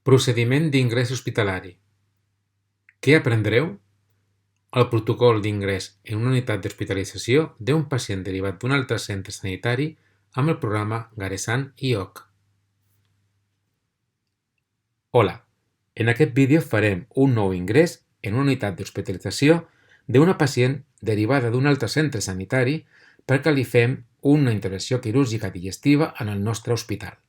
Procediment d'ingrés hospitalari. Què aprendreu? El protocol d'ingrés en una unitat d'hospitalització d'un pacient derivat d'un altre centre sanitari amb el programa Garesan IOC. Hola, en aquest vídeo farem un nou ingrés en una unitat d'hospitalització d'una pacient derivada d'un altre centre sanitari perquè li fem una intervenció quirúrgica digestiva en el nostre hospital.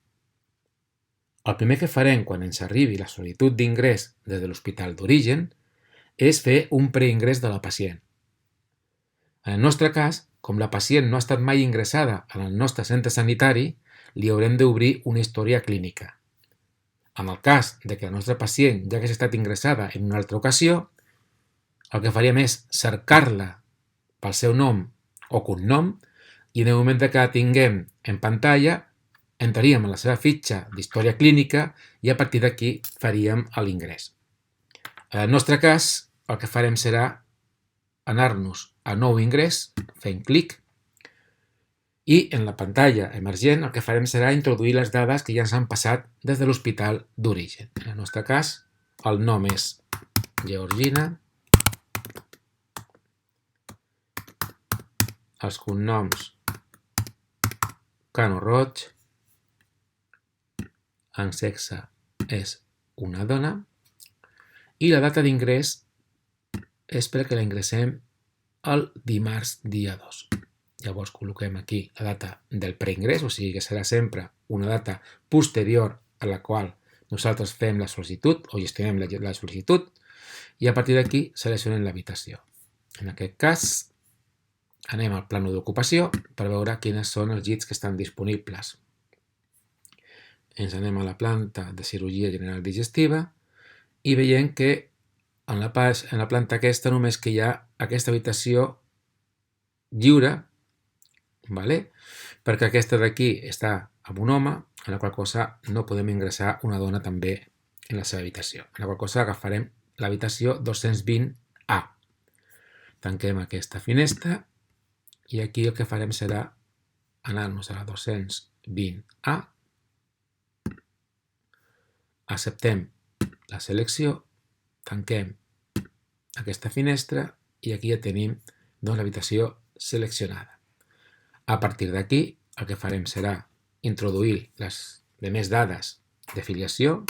El primer que farem quan ens arribi la sol·licitud d'ingrés des de l'hospital d'origen és fer un preingrés de la pacient. En el nostre cas, com la pacient no ha estat mai ingressada en el nostre centre sanitari, li haurem d'obrir una història clínica. En el cas de que la nostra pacient ja hagués estat ingressada en una altra ocasió, el que faríem és cercar-la pel seu nom o cognom i en el moment que la tinguem en pantalla entraríem en la seva fitxa d'història clínica i a partir d'aquí faríem l'ingrés. En el nostre cas, el que farem serà anar-nos a nou ingrés, fent clic, i en la pantalla emergent el que farem serà introduir les dades que ja ens han passat des de l'hospital d'origen. En el nostre cas, el nom és Georgina, els cognoms Cano Roig, en sexe és una dona i la data d'ingrés és perquè la ingressem el dimarts dia 2. Llavors col·loquem aquí la data del preingrés, o sigui que serà sempre una data posterior a la qual nosaltres fem la sol·licitud o gestionem la sol·licitud i a partir d'aquí seleccionem l'habitació. En aquest cas anem al plànol d'ocupació per veure quines són els llits que estan disponibles. Ens anem a la planta de cirurgia general digestiva i veiem que en la planta aquesta només que hi ha aquesta habitació lliure, perquè aquesta d'aquí està amb un home, en la qual cosa no podem ingressar una dona també en la seva habitació. En la qual cosa agafarem l'habitació 220A. Tanquem aquesta finestra i aquí el que farem serà anar-nos a la 220A, acceptem la selecció, tanquem aquesta finestra i aquí ja tenim l'habitació seleccionada. A partir d'aquí el que farem serà introduir les demés dades de filiació.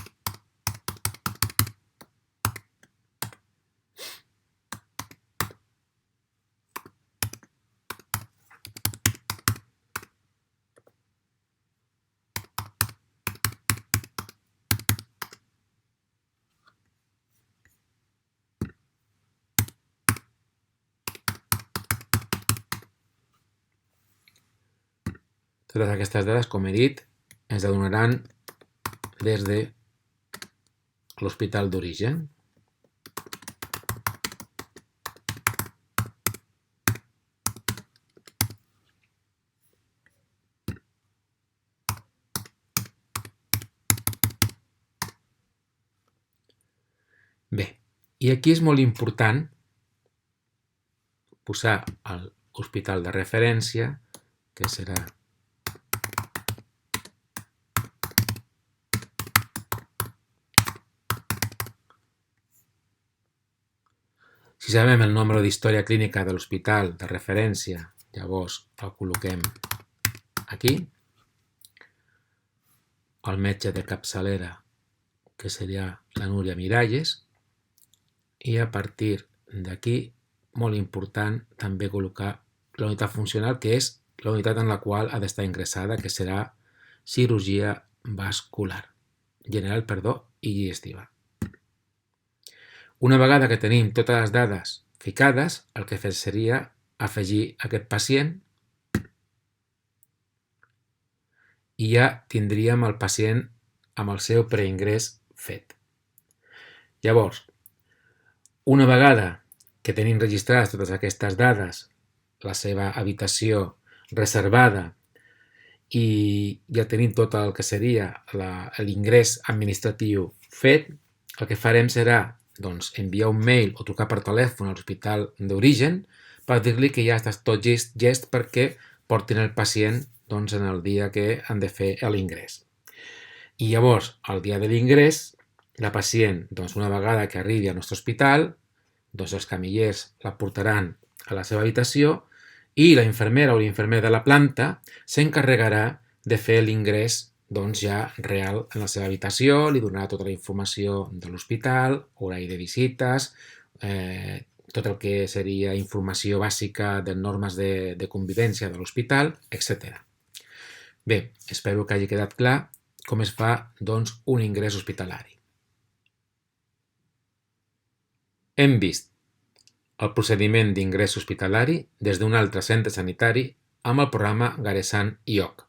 Totes aquestes dades, com he dit, ens donaran des de l'hospital d'origen. Bé, i aquí és molt important posar l'hospital de referència, que serà si sabem el número d'història clínica de l'hospital de referència, llavors el col·loquem aquí. El metge de capçalera, que seria la Núria Miralles, i a partir d'aquí, molt important, també col·locar la unitat funcional, que és la unitat en la qual ha d'estar ingressada, que serà cirurgia vascular, general, i digestiva. Una vegada que tenim totes les dades ficades, el que seria afegir aquest pacient i ja tindríem el pacient amb el seu preingrés fet. Llavors, una vegada que tenim registrades totes aquestes dades, la seva habitació reservada i ja tenim tot el que seria l'ingrés administratiu fet, el que farem serà enviar un mail o trucar per telèfon a l'hospital d'origen per dir-li que ja està tot llest perquè portin el pacient en el dia que han de fer l'ingrés. I llavors, el dia de l'ingrés, La pacient, una vegada que arribi al nostre hospital, els camillers la portaran a la seva habitació i la infermera o l'infermer de la planta s'encarregarà de fer l'ingrés ja real en la seva habitació, li donarà tota la informació de l'hospital, horari de visites, tot el que seria informació bàsica de normes de convivència de l'hospital, etc. Bé, espero que hagi quedat clar com es fa un ingrés hospitalari. Hem vist el procediment d'ingrés hospitalari des d'un altre centre sanitari amb el programa Garesan IOC.